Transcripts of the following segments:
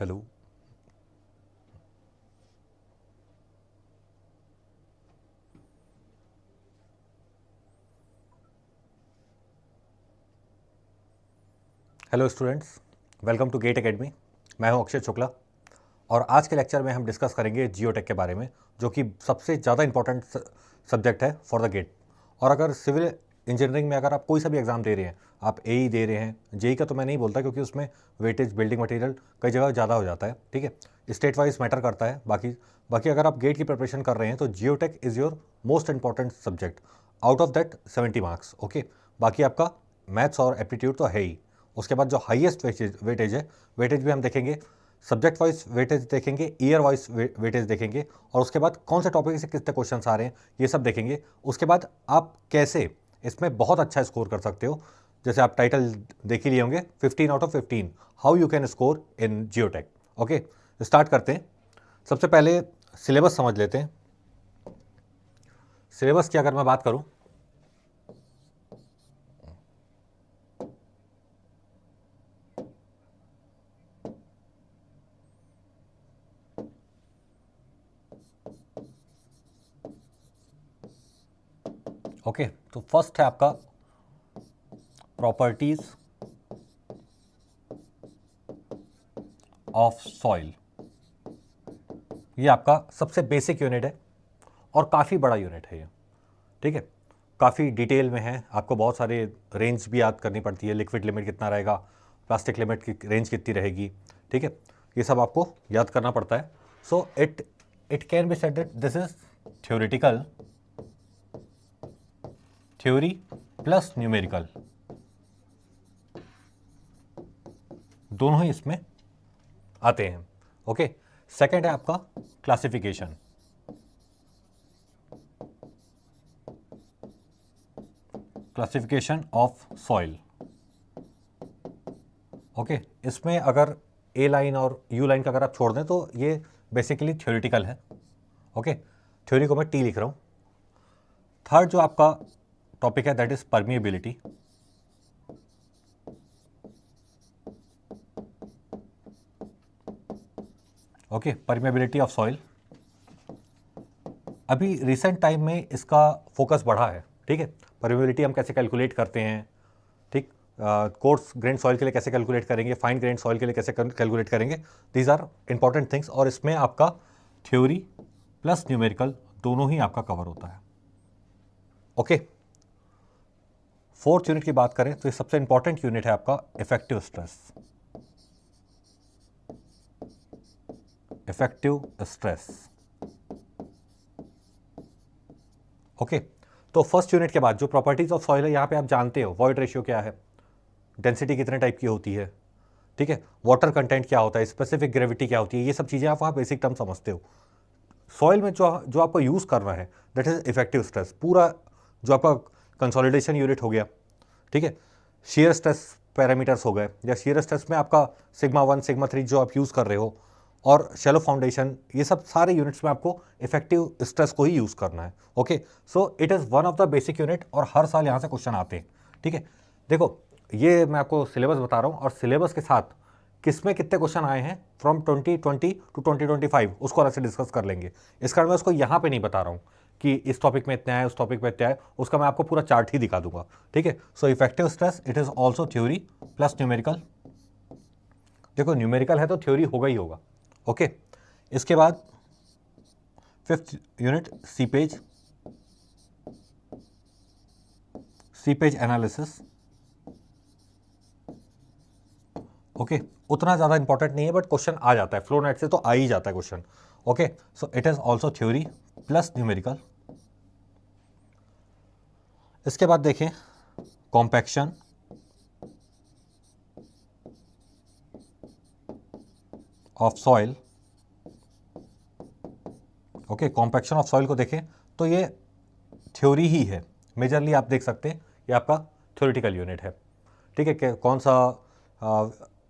Hello. Hello students, welcome to GATE academy. मैं हूं अक्षय शुक्ला और आज के लेक्चर में हम डिस्कस करेंगे जियोटेक के बारे में, जो कि सबसे ज़्यादा इंपॉर्टेंट सब्जेक्ट है फॉर द गेट। और अगर सिविल इंजीनियरिंग में अगर आप कोई सा भी एग्ज़ाम दे रहे हैं, आप एई दे रहे हैं, जेई का तो मैं नहीं बोलता क्योंकि उसमें वेटेज बिल्डिंग मटेरियल कई जगह ज़्यादा हो जाता है, ठीक है, स्टेट वाइज मैटर करता है। बाकी अगर आप गेट की प्रिपरेशन कर रहे हैं तो geotech is your most important subject out of that 70 marks. Okay, बाकी आपका मैथ्स और एप्टीट्यूड तो है ही। उसके बाद जो हाईएस्ट वेटेज है, वेटेज भी हम देखेंगे, सब्जेक्ट वाइज वेटेज देखेंगे, ईयर वाइज वेटेज देखेंगे, और उसके बाद कौन से टॉपिक से कितने क्वेश्चन आ रहे हैं ये सब देखेंगे। उसके बाद आप कैसे इसमें बहुत अच्छा स्कोर कर सकते हो, जैसे आप टाइटल देख ही लिए होंगे 15 out of 15 how you can score in geotech. Okay, start करते हैं। सबसे पहले सिलेबस समझ लेते हैं। सिलेबस की अगर मैं बात करूं, ओके, तो फर्स्ट है आपका प्रॉपर्टीज ऑफ सॉइल। ये आपका सबसे बेसिक यूनिट है और काफ़ी बड़ा यूनिट है ये, ठीक है, काफ़ी डिटेल में है। आपको बहुत सारे रेंज भी याद करनी पड़ती है, लिक्विड लिमिट कितना रहेगा, प्लास्टिक लिमिट की रेंज कितनी रहेगी, ठीक है, ये सब आपको याद करना पड़ता है। So it can be said that this is theoretical, theory plus numerical, दोनों ही इसमें आते हैं। ओके, सेकंड है आपका classification. Classification of soil. Okay, इसमें अगर ए लाइन और यू लाइन का अगर आप छोड़ दें तो ये बेसिकली थ्योरेटिकल है। ओके, थ्योरी को मैं टी लिख रहा हूँ। थर्ड जो आपका टॉपिक है that is permeability. Okay, permeability of soil. अभी रिसेंट टाइम में इसका फोकस बढ़ा है, ठीक है। परमिएबिलिटी हम कैसे कैलकुलेट करते हैं, ठीक, कोर्स ग्रेन सॉइल के लिए कैसे कैलकुलेट करेंगे, फाइन ग्रेन सॉइल के लिए कैसे कैलकुलेट करेंगे, दीज आर इंपॉर्टेंट थिंग्स। और इसमें आपका थ्योरी प्लस न्यूमेरिकल दोनों ही आपका कवर होता है। ओके, फोर्थ यूनिट की बात करें तो ये सबसे इंपॉर्टेंट यूनिट है आपका effective stress. Effective stress. Okay, तो फर्स्ट यूनिट के बाद जो प्रॉपर्टीज ऑफ सॉइल है, यहां पे आप जानते हो वॉइड रेशियो क्या है, डेंसिटी कितने टाइप की होती है, ठीक है, वाटर कंटेंट क्या होता है, स्पेसिफिक ग्रेविटी क्या होती है, ये सब चीज़ें आप वहाँ बेसिक टर्म समझते हो। सॉइल में जो जो आपको यूज़ करना है दैट इज इफेक्टिव स्ट्रेस। पूरा जो आपका कंसोलिडेशन यूनिट हो गया, ठीक है, शेयर स्ट्रेस पैरामीटर्स हो गए, या शेयर स्ट्रेस में आपका सिग्मा 1 सिग्मा 3 जो आप यूज़ कर रहे हो, और शैलो फाउंडेशन, ये सब सारे यूनिट्स में आपको इफेक्टिव स्ट्रेस को ही यूज़ करना है। Okay, so it is one of the basic unit और हर साल यहाँ से क्वेश्चन आते हैं, ठीक है। देखो, ये मैं आपको सिलेबस बता रहा हूँ और सिलेबस के साथ किसमें कितने क्वेश्चन आए हैं फ्रॉम 2020 टू 2025 उसको अलग से डिस्कस कर लेंगे। इस कारण मैं उसको यहाँ पे नहीं बता रहा हूँ कि इस टॉपिक में इतना है, उस टॉपिक में इतना है, उसका मैं आपको पूरा चार्ट ही दिखा दूंगा, ठीक है। So effective stress it is also theory plus numerical. देखो, न्यूमेरिकल है तो थ्योरी होगा ही होगा। ओके, इसके बाद fifth unit seepage, seepage analysis. Okay, उतना ज़्यादा इंपॉर्टेंट नहीं है बट क्वेश्चन आ जाता है, फ्लो नेट से तो आ ही जाता है question. Okay, so it is also theory plus numerical. इसके बाद देखें compaction, of soil. Okay, compaction of soil को देखें तो ये थ्योरी ही है मेजरली, आप देख सकते हैं ये आपका थ्योरेटिकल यूनिट है, ठीक है। कि कौन सा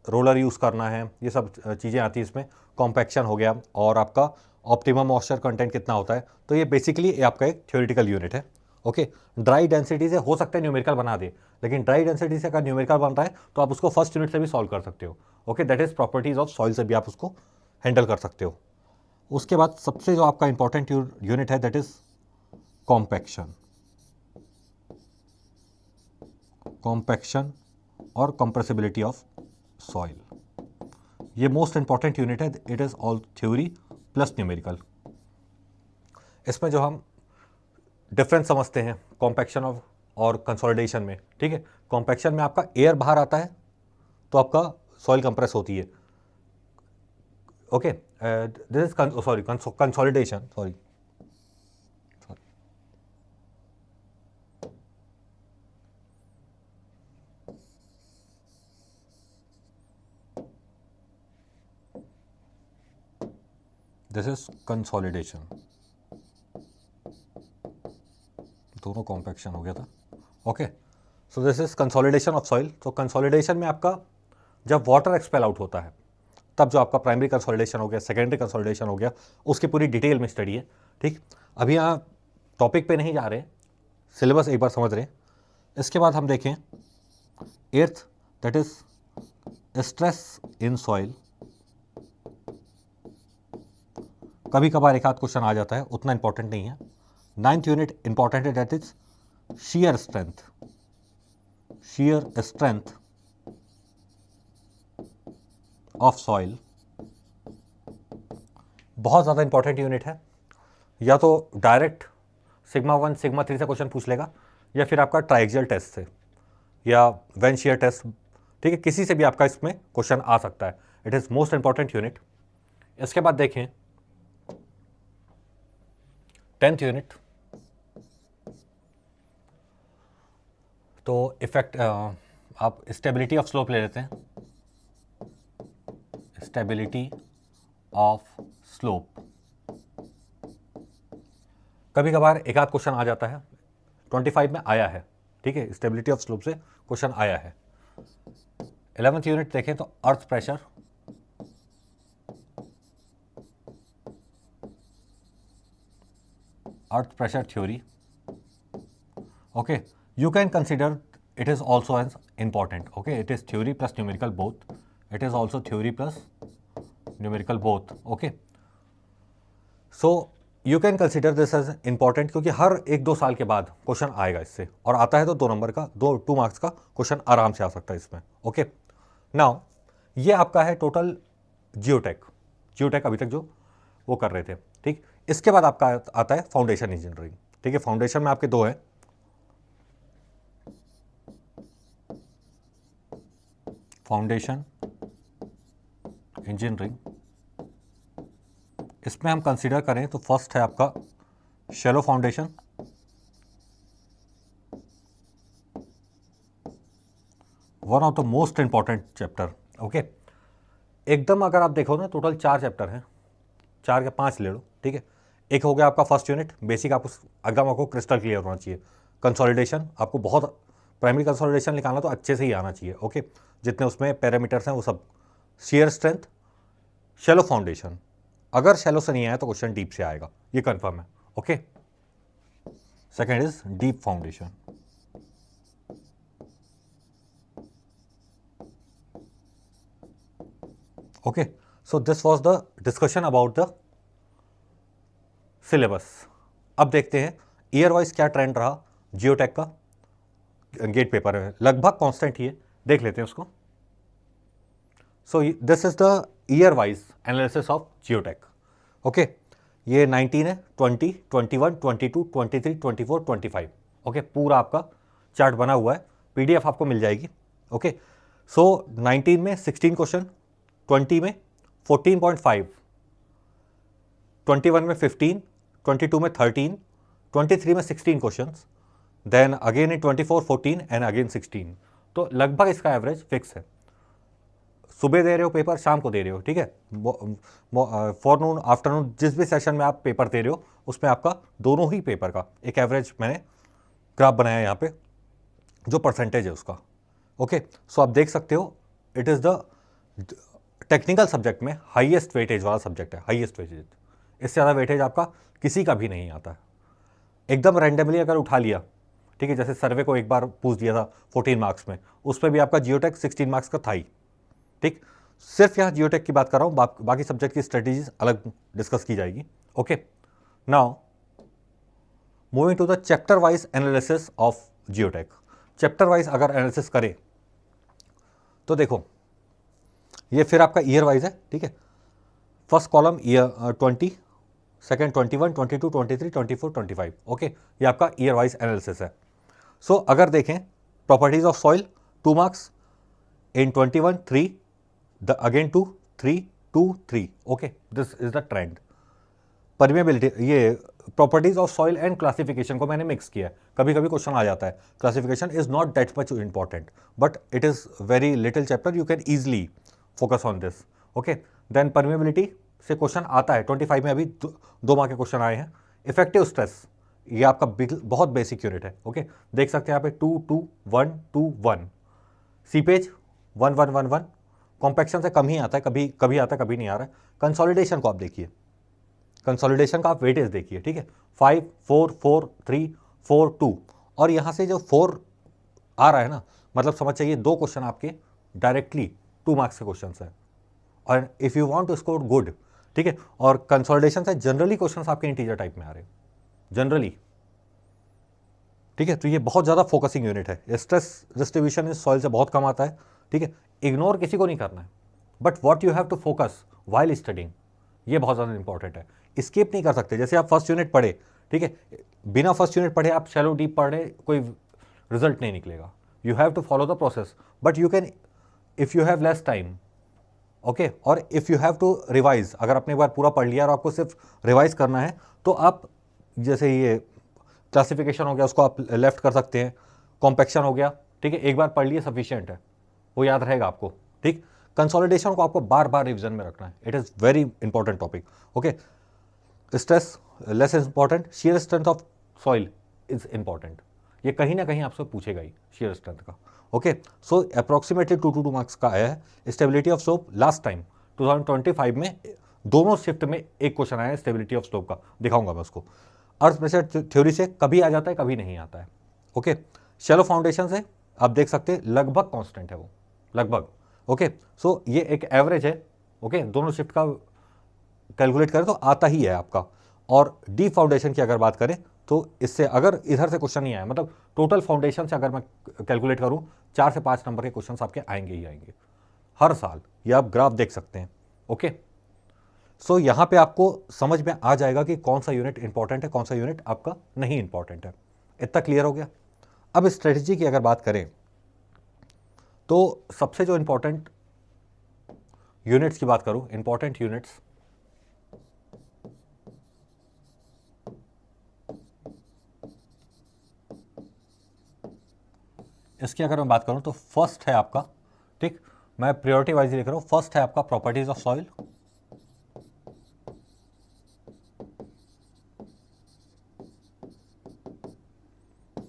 रोलर यूज़ करना है, ये सब चीज़ें आती हैं इसमें। कॉम्पैक्शन हो गया और आपका ऑप्टिमम मॉइस्चर कंटेंट कितना होता है, तो ये बेसिकली आपका एक थ्योरेटिकल यूनिट है। ओके, ड्राई डेंसिटी से हो सकता है न्यूमेरिकल बना दे, लेकिन ड्राई डेंसिटी से अगर न्यूमेरिकल बनता है तो आप उसको फर्स्ट यूनिट से भी सॉल्व कर सकते हो। Okay, that is properties of soil से भी आप उसको हैंडल कर सकते हो। उसके बाद सबसे जो आपका इंपॉर्टेंट यूनिट है दैट इज कॉम्पैक्शन। कॉम्पैक्शन और कंप्रेसिबिलिटी ऑफ सॉइल, ये मोस्ट इंपॉर्टेंट यूनिट है। It is all theory plus numerical. इसमें जो हम डिफरेंस समझते हैं कॉम्पैक्शन ऑफ और कंसोलिडेशन में, ठीक है। कॉम्पैक्शन में आपका एयर बाहर आता है तो आपका सॉइल कंप्रेस होती है। Okay, this is sorry consolidation, sorry this is consolidation, दोनों कॉम्पैक्शन हो गया था। Okay, so this is consolidation of soil. तो कंसोलिडेशन में आपका जब वाटर एक्सपेल आउट होता है तब जो आपका प्राइमरी कंसोलिडेशन हो गया, सेकेंडरी कंसोलिडेशन हो गया, उसकी पूरी डिटेल में स्टडी है, ठीक। अभी यहाँ टॉपिक पे नहीं जा रहे, सिलेबस एक बार समझ रहे हैं। इसके बाद हम देखें earth, that is stress in soil. कभी कभार एक आध क्वेश्चन आ जाता है, उतना इंपॉर्टेंट नहीं है। 9th यूनिट इंपॉर्टेंट है, that is shear strength, shear strength of soil। बहुत ज़्यादा इंपॉर्टेंट यूनिट है। या तो डायरेक्ट सिग्मा 1 सिग्मा 3 से क्वेश्चन पूछ लेगा, या फिर आपका ट्राइएक्सियल टेस्ट से या वेन शेयर टेस्ट, ठीक है, किसी से भी आपका इसमें क्वेश्चन आ सकता है। It is most important unit. इसके बाद देखें 10th यूनिट। तो इफेक्ट आप स्टेबिलिटी ऑफ स्लोप ले लेते हैं। स्टेबिलिटी ऑफ स्लोप, कभी कभार एक आध क्वेश्चन आ जाता है, 25 में आया है, ठीक है, स्टेबिलिटी ऑफ स्लोप से क्वेश्चन आया है। 11th यूनिट देखें तो earth pressure, earth pressure theory. Okay, you can consider it is also as important. Okay, it is theory plus numerical both. It is also theory plus numerical both. Okay, so you can consider this as important क्योंकि हर 1-2 साल के बाद question आएगा इससे, और आता है तो 2 नंबर का 2 मार्क्स का क्वेश्चन आराम से आ सकता है इसमें। ओके, नाउ ये आपका है टोटल जियोटेक अभी तक जो वो कर रहे थे, ठीक। इसके बाद आपका आता है फाउंडेशन इंजीनियरिंग, ठीक है। फाउंडेशन में आपके 2 हैं, फाउंडेशन इंजीनियरिंग। इसमें हम कंसीडर करें तो फर्स्ट है आपका shallow foundation, one of the most important chapter. Okay, एकदम अगर आप देखो ना टोटल 4 चैप्टर हैं, 4 या 5 ले लो, ठीक है। एक हो गया आपका फर्स्ट यूनिट, बेसिक आप उस एकदम आपको क्रिस्टल क्लियर होना चाहिए। कंसोलिडेशन, आपको बहुत प्राइमरी कंसोलिडेशन निकालना तो अच्छे से ही आना चाहिए। ओके, जितने उसमें पैरामीटर्स हैं वो सब। शेयर स्ट्रेंथ, शैलो फाउंडेशन, अगर शैलो से नहीं आया तो क्वेश्चन डीप से आएगा, ये कंफर्म है। Okay, second is deep foundation. Okay, so this was the discussion about the syllabus. अब देखते हैं ईयर वाइज क्या ट्रेंड रहा जियोटेक का गेट पेपर में, लगभग कांस्टेंट ही है, देख लेते हैं उसको। So this is the year wise analysis of geotech. Okay, ये 19 है, 20, 21, 22, 23, 24, 25। ओके, पूरा आपका चार्ट बना हुआ है, पीडीएफ आपको मिल जाएगी। ओके, सो 19 में 16 क्वेश्चन, 20 में 14.5, 21 में 15, 22 में 13, 23 में 16 questions, then again in 24 14 and again 16। तो लगभग इसका एवरेज फिक्स है। सुबह दे रहे हो पेपर, शाम को दे रहे हो, ठीक है, फॉरनून आफ्टरनून जिस भी सेशन में आप पेपर दे रहे हो उसमें आपका दोनों ही पेपर का एक एवरेज मैंने ग्राफ बनाया यहाँ पे, जो परसेंटेज है उसका। ओके, सो आप देख सकते हो it is the technical subject में हाईएस्ट वेटेज वाला सब्जेक्ट है, हाईएस्ट वेटेज। इससे ज़्यादा वेटेज आपका किसी का भी नहीं आता है। एकदम रैंडमली अगर उठा लिया, ठीक है, जैसे सर्वे को एक बार पूछ दिया था 14 मार्क्स में, उस पर भी आपका जियोटेक 16 मार्क्स का था ही, ठीक। सिर्फ यहाँ जियोटेक की बात कर रहा हूँ, बाकी सब्जेक्ट की स्ट्रेटेजीज अलग डिस्कस की जाएगी। Okay, now moving to the chapter wise analysis of geotech. Chapter wise अगर एनालिसिस करें तो देखो, ये फिर आपका ईयर वाइज है, ठीक है। First column year 20, second 21, 22, 23, 24, 25। Okay, ये आपका ईयर वाइज एनालिसिस है। सो अगर देखें properties of soil 2 marks, in 21 3, the again 2 3 2 3। Okay, this is the trend. Permeability, ये properties of soil and classification को मैंने मिक्स किया है, कभी कभी क्वेश्चन आ जाता है। Classification is not that much important, but it is very little chapter, you can easily focus on this. Okay, then permeability से क्वेश्चन आता है 25 में, अभी 2 मार्क के क्वेश्चन आए हैं। इफेक्टिव स्ट्रेस, ये आपका बहुत बेसिक यूनिट है। ओके, देख सकते हैं यहाँ पे 2 2 1 2 1, सीपेज 1 1 1 1, कॉम्पैक्शन से कम ही आता है, कभी कभी आता है, कभी नहीं आ रहा है। कंसोलिडेशन को आप देखिए, कंसोलिडेशन का आप वेटेज देखिए, ठीक है, 5 4 4 3 4 2, और यहाँ से जो 4 आ रहा है ना, मतलब समझ चाहिए 2 क्वेश्चन आपके डायरेक्टली 2 मार्क्स के क्वेश्चन है। और if you want to score good, ठीक है, और कंसोलिडेशन से जनरली क्वेश्चन आपके इंटीजर टाइप में आ रहे हैं जनरली, ठीक है। तो ये बहुत ज़्यादा फोकसिंग यूनिट है। स्ट्रेस डिस्ट्रीब्यूशन इस सॉइल से बहुत कम आता है, ठीक है। इग्नोर किसी को नहीं करना है, but what you have to focus while studying, ये बहुत ज़्यादा इंपॉर्टेंट है। स्किप नहीं कर सकते। जैसे आप फर्स्ट यूनिट पढ़े, ठीक है, बिना फर्स्ट यूनिट पढ़े आप शैलो डीप पढ़ रहे, कोई रिजल्ट नहीं निकलेगा। You have to follow the process, but you can if you have less time, okay, और if you have to revise, अगर आपने एक बार पूरा पढ़ लिया और आपको सिर्फ रिवाइज करना है, तो आप जैसे ये क्लासिफिकेशन हो गया उसको आप लेफ्ट कर सकते हैं, कॉम्पैक्शन हो गया, ठीक है, एक बार पढ़ लिए सफिशिएंट है, वो याद रहेगा आपको, ठीक। कंसोलिडेशन को आपको बार बार रिविजन में रखना है, it is very important topic. Okay, stress less important, shear strength of soil is important, ये कहीं ना कहीं आपसे पूछेगा ही शेयर स्ट्रेंथ का। Okay, so approximately 2 to 2 marks का आया है। Stability of slope last time 2025 में दोनों शिफ्ट में एक क्वेश्चन आया है स्टेबिलिटी ऑफ स्लोप का, दिखाऊंगा मैं उसको। अर्थ प्रेशर थ्योरी से कभी आ जाता है, कभी नहीं आता है। ओके, शैलो फाउंडेशन से आप देख सकते हैं लगभग कांस्टेंट है वो, लगभग। ओके, सो ये एक एवरेज है। ओके, दोनों शिफ्ट का कैलकुलेट करें तो आता ही है आपका। और डीप फाउंडेशन की अगर बात करें तो इससे अगर इधर से क्वेश्चन नहीं आया, मतलब टोटल फाउंडेशन से अगर मैं कैलकुलेट करूं 4 से 5 नंबर के क्वेश्चन आपके आएंगे ही आएंगे हर साल, ये आप ग्राफ देख सकते हैं। ओके, सो यहाँ पे आपको समझ में आ जाएगा कि कौन सा यूनिट इंपॉर्टेंट है, कौन सा यूनिट आपका नहीं इंपॉर्टेंट है। इतना क्लियर हो गया। अब स्ट्रेटजी की अगर बात करें तो सबसे जो इंपॉर्टेंट यूनिट्स की बात करूं, इंपॉर्टेंट यूनिट्स, इसकी अगर मैं बात करूं तो फर्स्ट है आपका, ठीक, मैं प्रायोरिटी वाइज लिख रहा हूं, फर्स्ट है आपका properties of soil,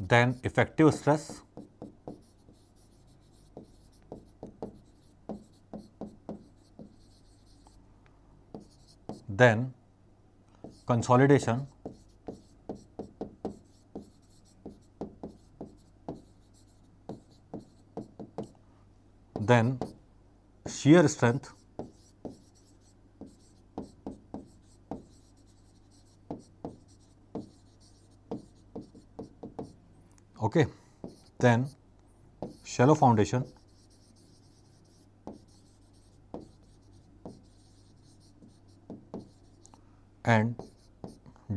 then effective stress, then consolidation, then shear strength, okay, then shallow foundation, and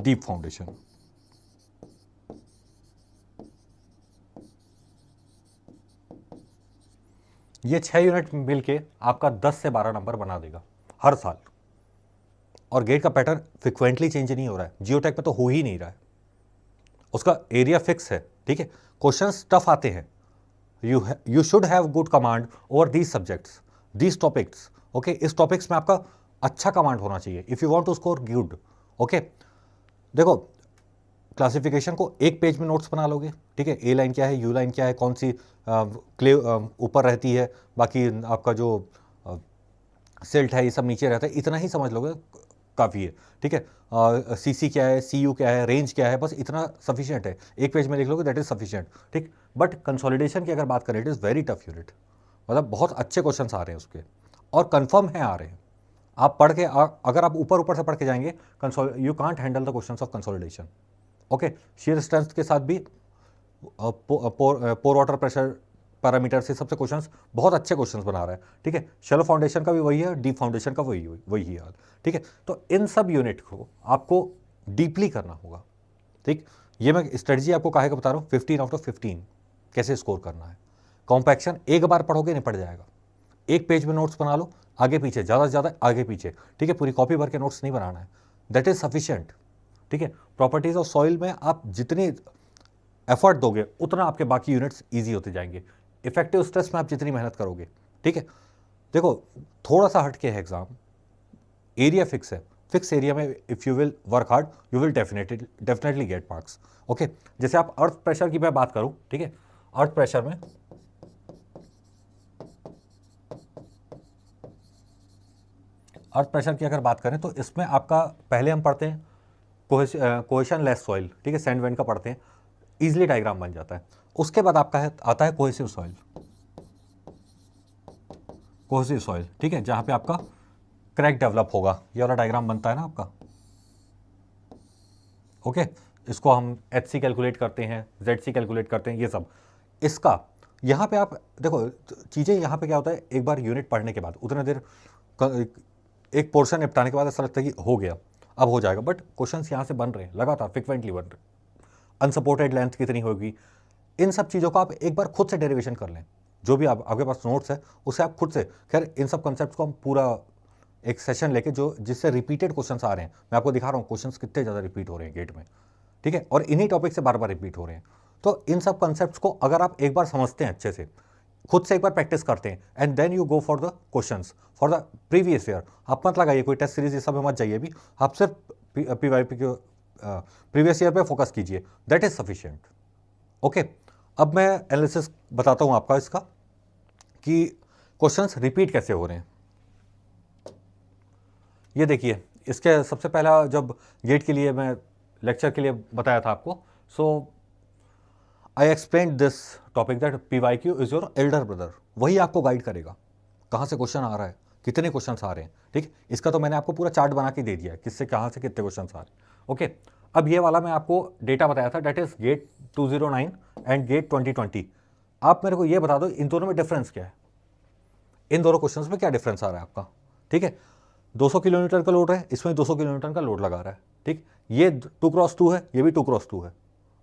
deep foundation. ये 6 यूनिट मिलके आपका 10 से 12 नंबर बना देगा हर साल। और गेट का पैटर्न फ्रिक्वेंटली चेंज नहीं हो रहा है, जियोटेक में तो हो ही नहीं रहा है, उसका एरिया फिक्स है, ठीक है। क्वेश्चंस टफ आते हैं, you should have good command over these subjects, these topics. Okay, इस टॉपिक्स में आपका अच्छा कमांड होना चाहिए if you want to score good. Okay, देखो क्लासिफिकेशन को एक पेज में नोट्स बना लोगे, ठीक है, ए लाइन क्या है, यू लाइन क्या है, कौन सी क्ले ऊपर रहती है, बाकी आपका जो सिल्ट है ये सब नीचे रहता है, इतना ही समझ लोगे, काफ़ी है, ठीक है। सीसी क्या है, सीयू क्या है, रेंज क्या है, बस इतना सफिशिएंट है, एक पेज में लिख लोगे दैट इज सफिशिएंट, ठीक। बट कंसोलिडेशन की अगर बात करें it is very tough unit, मतलब बहुत अच्छे क्वेश्चंस आ रहे हैं उसके और कंफर्म है आ रहे हैं। आप पढ़ के अगर आप ऊपर ऊपर से पढ़ के जाएंगे, you can't handle the questions of consolidation. Okay, shear strength के साथ भी पोर वाटर प्रेशर पैरामीटर से सबसे क्वेश्चंस बहुत अच्छे क्वेश्चंस बना रहा है, ठीक है। शैलो फाउंडेशन का भी वही है, डीप फाउंडेशन का वही है, ठीक है। तो इन सब यूनिट को आपको डीपली करना होगा, ठीक। ये मैं स्ट्रेटजी आपको काहे का बता रहा हूँ, 15 आउट ऑफ 15 कैसे स्कोर करना है। कॉम्पैक्शन एक बार पढ़ोगे निपट जाएगा, एक पेज में नोट्स बना लो, आगे पीछे, ज़्यादा से ज़्यादा आगे पीछे, ठीक है। पूरी कॉपी भर के नोट्स नहीं बनाना है, दैट इज सफिशिएंट, ठीक है। प्रॉपर्टीज ऑफ सॉइल में आप जितनी एफर्ट दोगे उतना आपके बाकी यूनिट्स ईजी होते जाएंगे। इफेक्टिव स्ट्रेस में आप जितनी मेहनत करोगे, ठीक है। देखो थोड़ा सा हट के है एग्जाम, एरिया फिक्स है, फिक्स एरिया में if you will work hard you will definitely get marks. Okay, जैसे आप अर्थ प्रेशर की मैं बात करूं, ठीक है। अर्थ प्रेशर में की अगर बात करें तो इसमें आपका पहले हम पढ़ते हैं कोहेशन लेस सॉइल, ठीक है, सैंड वेंड का पढ़ते हैं, इजीली डायग्राम बन जाता है। उसके बाद आपका आता है कोहेसिव सॉइल, ठीक है, जहां पे आपका क्रैक डेवलप होगा, ये वाला डायग्राम बनता है ना आपका। ओके, इसको हम HC कैलकुलेट करते हैं, ZC कैलकुलेट करते हैं, ये सब इसका यहाँ पे आप देखो चीज़ें, यहाँ पे क्या होता है, एक बार यूनिट पढ़ने के बाद उतने देर एक पोर्शन निपटाने के बाद ऐसा लगता है कि हो गया, अब हो जाएगा, बट क्वेश्चंस यहाँ से बन रहे हैं, लगातार फ्रिक्वेंटली बन रहे हैं। अनसपोर्टेड लेंथ कितनी होगी, इन सब चीज़ों का आप एक बार खुद से डेरिवेशन कर लें, जो भी आपके पास नोट्स है उससे आप खुद से, खैर इन सब कॉन्सेप्ट को हम पूरा एक सेशन लेके जिससे रिपीटेड क्वेश्चंस आ रहे हैं, मैं आपको दिखा रहा हूँ क्वेश्चंस कितने ज़्यादा रिपीट हो रहे हैं गेट में, ठीक है, और इन्हीं टॉपिक से बार बार रिपीट हो रहे हैं। तो इन सब कॉन्सेप्ट्स को अगर आप एक बार समझते हैं अच्छे से, खुद से एक बार प्रैक्टिस करते हैं, and then you go for the questions for the previous year. आप मत लगाइए कोई टेस्ट सीरीज ये सब में मत जाइए, भी आप सिर्फ PYP के प्रीवियस ईयर पे फोकस कीजिए, दैट इज सफिशिएंट। ओके, अब मैं एनालिसिस बताता हूं आपका इसका कि क्वेश्चंस रिपीट कैसे हो रहे हैं। ये देखिए, इसके सबसे पहला जब गेट के लिए मैं लेक्चर के लिए बताया था आपको, so I explain this topic that PYQ is your elder brother, वही आपको गाइड करेगा कहाँ से क्वेश्चन आ रहा है, कितने क्वेश्चन आ रहे हैं, ठीक। इसका तो मैंने आपको पूरा चार्ट बना के दे दिया है, किससे कहाँ से कितने क्वेश्चन आ रहे हैं। ओके, अब ये वाला मैं आपको डेटा बताया था, that is GATE 209 and GATE 2020। आप मेरे को ये बता दो इन दोनों में डिफरेंस क्या है, इन दोनों क्वेश्चन में क्या डिफरेंस आ रहा है आपका, ठीक है। 200 किलोमीटर का लोड है, इसमें 200 किलोमीटर का लोड लगा रहा है, ठीक। ये 2x2 है, ये भी 2x2 है।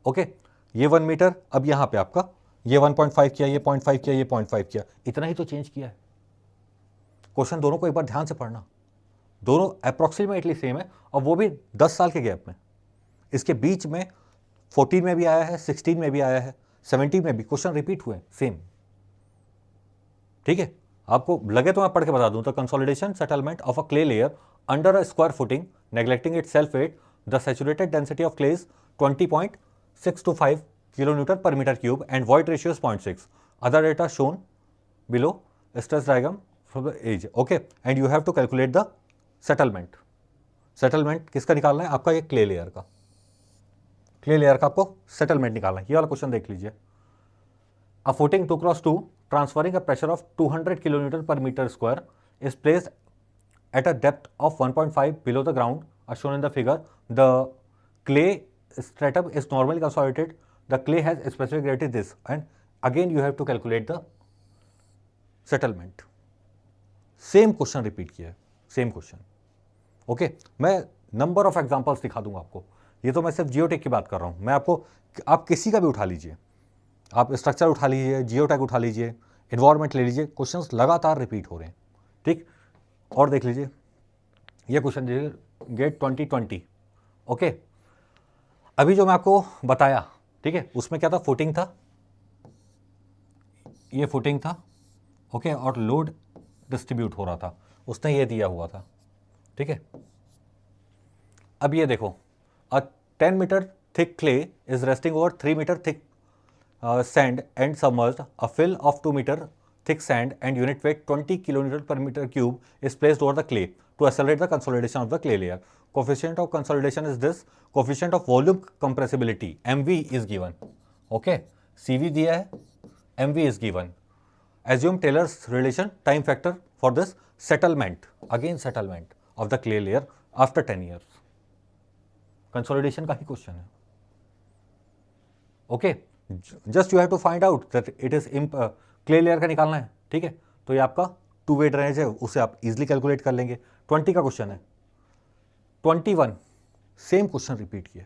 ओके, ये 1 मीटर, अब यहाँ पे आपका ये 1.5 किया, ये 0.5 किया, ये 0.5 किया, इतना ही तो चेंज किया है। क्वेश्चन दोनों को एक बार ध्यान से पढ़ना, दोनों अप्रॉक्सीमेटली सेम है, और वो भी 10 साल के गैप में। इसके बीच में 14 में भी आया है, 16 में भी आया है, 17 में भी क्वेश्चन रिपीट हुए सेम, ठीक है। आपको लगे तो मैं पढ़ के बता दूं, तो consolidation settlement of a clay layer under a square footing neglecting its self weight, the saturated density of clays 20.625 kilonewton per meter cube and void ratio is 0.6. Other data shown below, stress diagram from the age. Okay, and you have to calculate the settlement. Settlement किसका निकालना है आपका, ये clay layer का, clay layer का आपको settlement निकालना है। ये वाला क्वेश्चन देख लीजिए, a footing 2x2 transferring a pressure of 200 kilonewton per meter square is placed at a depth of 1.5 below the ground as shown in the figure. The clay stratum is normally consolidated, the clay has a specific gravity this, and again you have to calculate the settlement. Same question repeat किया है, same question. Okay, मैं number of examples दिखा दूंगा आपको, ये तो मैं सिर्फ जियोटेक की बात कर रहा हूं, मैं आपको, आप किसी का भी उठा लीजिए, आप स्ट्रक्चर उठा लीजिए, जियोटेक उठा लीजिए, इन्वायरमेंट ले लीजिए, क्वेश्चंस लगातार रिपीट हो रहे हैं, ठीक। और देख लीजिए ये क्वेश्चन देखिए, गेट 2020। ओके, अभी जो मैं आपको बताया, ठीक है, उसमें क्या था, फुटिंग था, ये फुटिंग था, ओके, और लोड डिस्ट्रीब्यूट हो रहा था, उसने ये दिया हुआ था, ठीक है। अब ये देखो, a 10 metre thick clay is resting over 3 metre thick sand and submerged, a fill of 2 metre thick sand and unit weight 20 kilonewton per meter cube is placed over the clay to accelerate the consolidation of the clay layer. Coefficient of consolidation is this. Coefficient of volume compressibility MV is given. Okay, CV दिया है, MV is given. Assume Taylor's relation time factor for this settlement, again settlement of the clay layer after 10 years. Consolidation का ही question है. Okay, just you have to find out that it is clay layer का निकालना है. ठीक है, तो ये आपका 2 वे ड्रेनेज है, उसे आप इजीली कैलकुलेट कर लेंगे. 20 का क्वेश्चन है. 21 सेम क्वेश्चन रिपीट किया.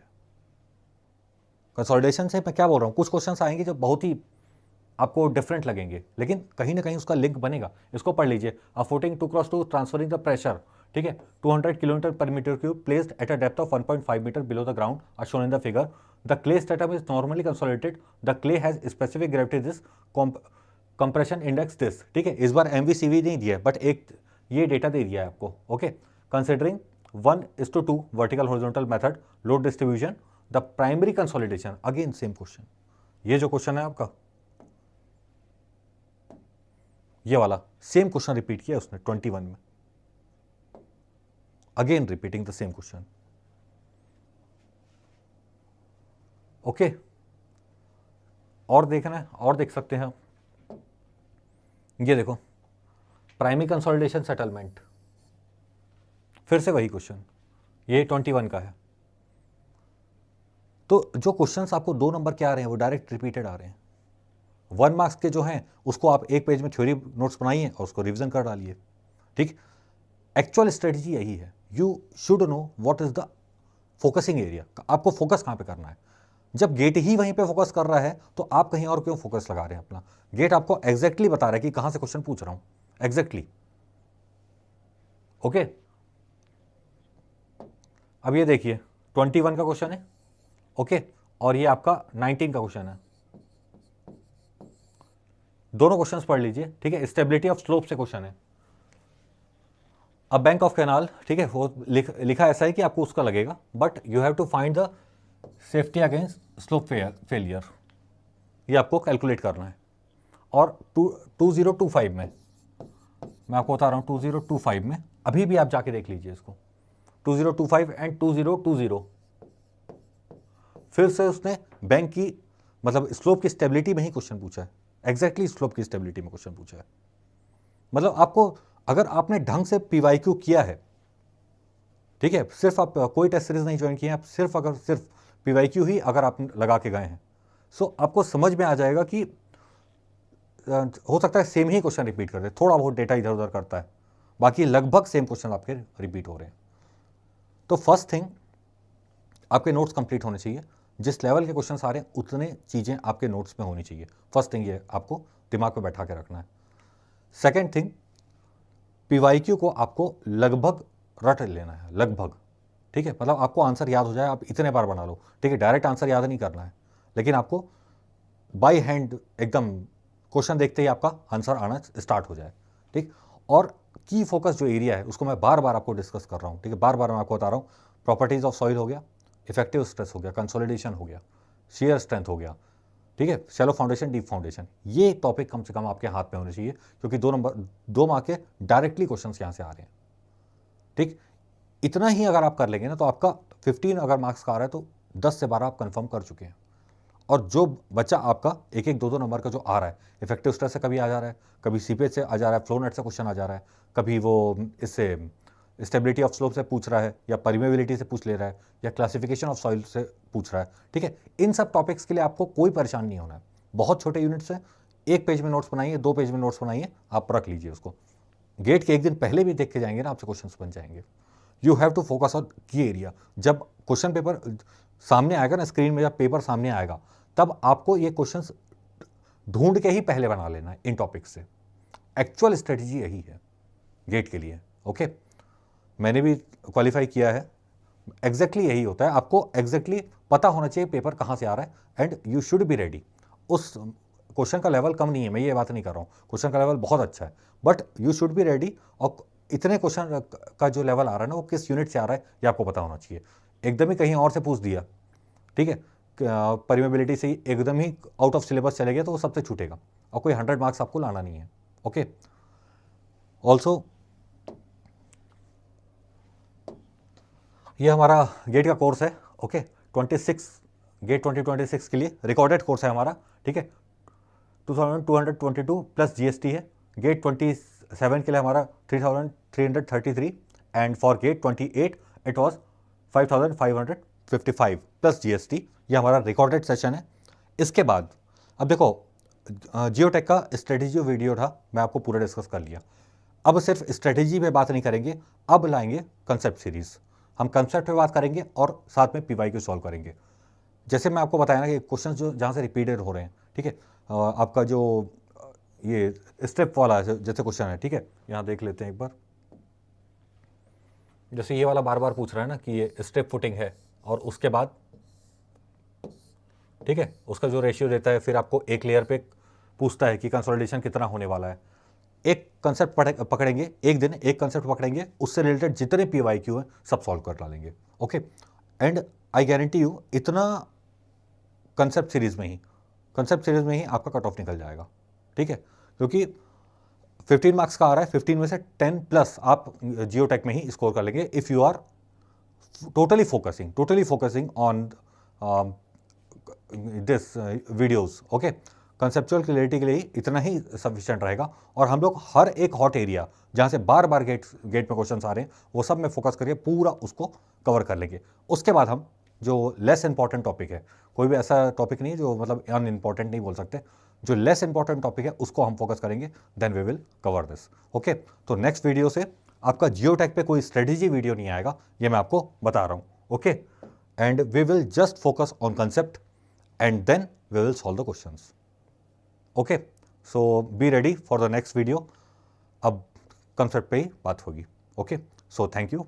कंसोलिडेशन से मैं क्या बोल रहा हूँ, कुछ क्वेश्चन आएंगे जो बहुत ही आपको डिफरेंट लगेंगे, लेकिन कहीं ना कहीं उसका लिंक बनेगा. इसको पढ़ लीजिए. A footing 2x2 transferring the pressure, ठीक है, 200 kilometre per metre cube placed at a depth of 1.5 metre below the ground are shown in the figure. The clay stratum is normally consolidated. The clay has specific gravity this, compression index this. ठीक है, इस बार MVCV नहीं दिया है, but एक ये data दे दिया है आपको. Okay, considering 1:2 vertical horizontal method load distribution, the primary consolidation, again same question. ये जो क्वेश्चन है आपका, ये वाला सेम क्वेश्चन रिपीट किया उसने 21 में. Again repeating the same question. Okay, और देखना है, और देख सकते हैं. ये देखो, प्राइमरी कंसोलिडेशन सेटलमेंट, फिर से वही क्वेश्चन, ये 21 का है. तो जो क्वेश्चंस आपको 2 नंबर के आ रहे हैं वो डायरेक्ट रिपीटेड आ रहे हैं. 1 मार्क्स के जो हैं उसको आप एक पेज में थ्योरी नोट्स बनाइए और उसको रिवीजन कर डालिए. ठीक, एक्चुअल स्ट्रेटजी यही है. You should know what is the focusing area. आपको फोकस कहाँ पे करना है. जब गेट ही वहीं पे फोकस कर रहा है तो आप कहीं और क्यों फोकस लगा रहे हैं अपना. गेट आपको एग्जैक्टली बता रहा है कि कहां से क्वेश्चन पूछ रहा हूं, एग्जैक्टली. ओके, अब ये देखिए 21 का क्वेश्चन है. ओके, और ये आपका 19 का क्वेश्चन है. दोनों क्वेश्चंस पढ़ लीजिए. ठीक है, स्टेबिलिटी ऑफ स्लोप से क्वेश्चन है. अब बैंक ऑफ कैनाल, ठीक है, वो लिखा ऐसा है कि आपको उसका लगेगा, but you have to find the safety against slope failure. ये आपको कैलकुलेट करना है. और 2025 में, मैं आपको बता रहा हूँ 2025 में, अभी भी आप जाके देख लीजिए इसको. 2025 एंड 2020 फिर से उसने बैंक की मतलब स्लोप की स्टेबिलिटी में ही क्वेश्चन पूछा है. एग्जैक्टली स्लोप की स्टेबिलिटी में क्वेश्चन पूछा है. मतलब आपको, अगर आपने ढंग से PYQ किया है, ठीक है, सिर्फ आप कोई टेस्ट सीरीज नहीं ज्वाइन किए हैं, आप सिर्फ PYQ ही अगर आप लगा के गए हैं, सो आपको समझ में आ जाएगा कि हो सकता है सेम ही क्वेश्चन रिपीट कर दे, थोड़ा बहुत डेटा इधर उधर करता है, बाकी लगभग सेम क्वेश्चन आपके रिपीट हो रहे हैं. तो फर्स्ट थिंग, आपके नोट्स कंप्लीट होने चाहिए. जिस लेवल के क्वेश्चन आ रहे हैं उतने चीज़ें आपके नोट्स में होनी चाहिए. फर्स्ट थिंग ये आपको दिमाग में बैठा के रखना है. सेकेंड थिंग, PYQ को आपको लगभग रट लेना है, लगभग. ठीक है, मतलब आपको आंसर याद हो जाए, आप इतने बार बना लो. ठीक है, डायरेक्ट आंसर याद नहीं करना है, लेकिन आपको बाय हैंड एकदम क्वेश्चन देखते ही आपका आंसर आना स्टार्ट हो जाए. ठीक, और की फोकस जो एरिया है उसको मैं बार बार आपको डिस्कस कर रहा हूँ. ठीक है, बार बार मैं आपको बता रहा हूँ. प्रॉपर्टीज ऑफ सॉइल हो गया, इफेक्टिव स्ट्रेस हो गया, कंसोलिडेशन हो गया, शेयर स्ट्रेंथ हो गया. ठीक है, शैलो फाउंडेशन, डीप फाउंडेशन, ये टॉपिक कम से कम आपके हाथ में होने चाहिए, क्योंकि 2 मार्क के डायरेक्टली क्वेश्चन यहाँ से आ रहे हैं. ठीक, इतना ही अगर आप कर लेंगे ना तो आपका 15 अगर मार्क्स का आ रहा है तो 10 से 12 आप कंफर्म कर चुके हैं. और जो बच्चा आपका 1-1, 2-2 नंबर का जो आ रहा है, इफेक्टिव स्ट्रेस से कभी आ जा रहा है, कभी सीपेज से आ जा रहा है, फ्लो नेट से क्वेश्चन आ जा रहा है, कभी वो इससे स्टेबिलिटी ऑफ स्लोप से पूछ रहा है, या परमेबिलिटी से पूछ ले रहा है, या क्लासिफिकेशन ऑफ सॉइल से पूछ रहा है. ठीक है, इन सब टॉपिक्स के लिए आपको कोई परेशान नहीं होना है. बहुत छोटे यूनिट्स हैं, 1 पेज में नोट्स बनाइए, 2 पेज में नोट्स बनाइए, आप रख लीजिए उसको. गेट के एक दिन पहले भी देख के जाएंगे ना, आपसे क्वेश्चन बन जाएंगे. You have to focus on key area. जब क्वेश्चन पेपर सामने आएगा ना, स्क्रीन में जब पेपर सामने आएगा, तब आपको ये क्वेश्चंस ढूंढ के ही पहले बना लेना है इन टॉपिक्स से. एक्चुअल स्ट्रेटजी यही है गेट के लिए. ओके, मैंने भी क्वालिफाई किया है. एग्जैक्टली यही होता है. आपको एग्जैक्टली पता होना चाहिए पेपर कहाँ से आ रहा है, and you should be ready. उस क्वेश्चन का लेवल कम नहीं है, मैं ये बात नहीं कर रहा हूँ, क्वेश्चन का लेवल बहुत अच्छा है, but you should be ready. और इतने क्वेश्चन का जो लेवल आ रहा है ना, वो किस यूनिट से आ रहा है ये आपको पता होना चाहिए. एकदम ही कहीं और से पूछ दिया, ठीक है, परमेबिलिटी से एकदम ही आउट ऑफ सिलेबस चले गया तो वो सबसे छूटेगा, और कोई 100 मार्क्स आपको लाना नहीं है. ओके, ऑल्सो ये हमारा गेट का कोर्स है। ओके, 26 गेट 2026 के लिए रिकॉर्डेड कोर्स है हमारा, ठीक है। 2222 प्लस जीएसटी है। गेट 27 के लिए हमारा 3333 and for GATE 28 it was 5555 plus GST. ये हमारा रिकॉर्डेड सेशन है। इसके बाद अब देखो, जियोटेक का स्ट्रेटेजी वीडियो था, मैं आपको पूरा डिस्कस कर लिया। अब सिर्फ स्ट्रेटेजी पे बात नहीं करेंगे, अब लाएंगे कंसेप्ट सीरीज। हम कंसेप्ट पे बात करेंगे और साथ में पीवाईक्यू सॉल्व करेंगे। जैसे मैं आपको बताया ना कि क्वेश्चन जो जहाँ से रिपीटेड हो रहे हैं, ठीक है, आपका जो ये स्टेप वाला जैसे क्वेश्चन है, ठीक है, यहाँ देख लेते हैं एक बार। जैसे ये वाला बार बार पूछ रहा है ना कि ये स्टेप फुटिंग है और उसके बाद, ठीक है, उसका जो रेशियो देता है, फिर आपको एक लेयर पे पूछता है कि कंसोलिडेशन कितना होने वाला है। एक कंसेप्ट पकड़ेंगे, एक दिन एक कंसेप्ट पकड़ेंगे, उससे रिलेटेड जितने पीवाईक्यू हैं सब सॉल्व कर डालेंगे। Okay, and I guarantee you इतना कंसेप्ट सीरीज में ही आपका कट ऑफ निकल जाएगा, ठीक है, क्योंकि 15 मार्क्स का आ रहा है, 15 में से 10 प्लस आप जियोटेक में ही स्कोर कर लेंगे if you are totally focusing on this videos. Okay, conceptual clarity के लिए इतना ही सफिशिएंट रहेगा। और हम लोग हर एक हॉट एरिया जहाँ से बार बार गेट में क्वेश्चन आ रहे हैं, वो सब में फोकस करके पूरा उसको कवर कर लेंगे। उसके बाद हम जो लेस इंपॉर्टेंट टॉपिक है, कोई भी ऐसा टॉपिक नहीं जो मतलब अनइम्पॉर्टेंट नहीं बोल सकते, जो लेस इंपॉर्टेंट टॉपिक है उसको हम फोकस करेंगे, then we will cover this. Okay, तो नेक्स्ट वीडियो से आपका जियोटेक पे कोई स्ट्रेटेजी वीडियो नहीं आएगा, ये मैं आपको बता रहा हूँ। Okay, and we will just focus on concept and then we will solve the questions. Okay, so be ready for the next video. अब कंसेप्ट पे ही बात होगी। Okay, so thank you.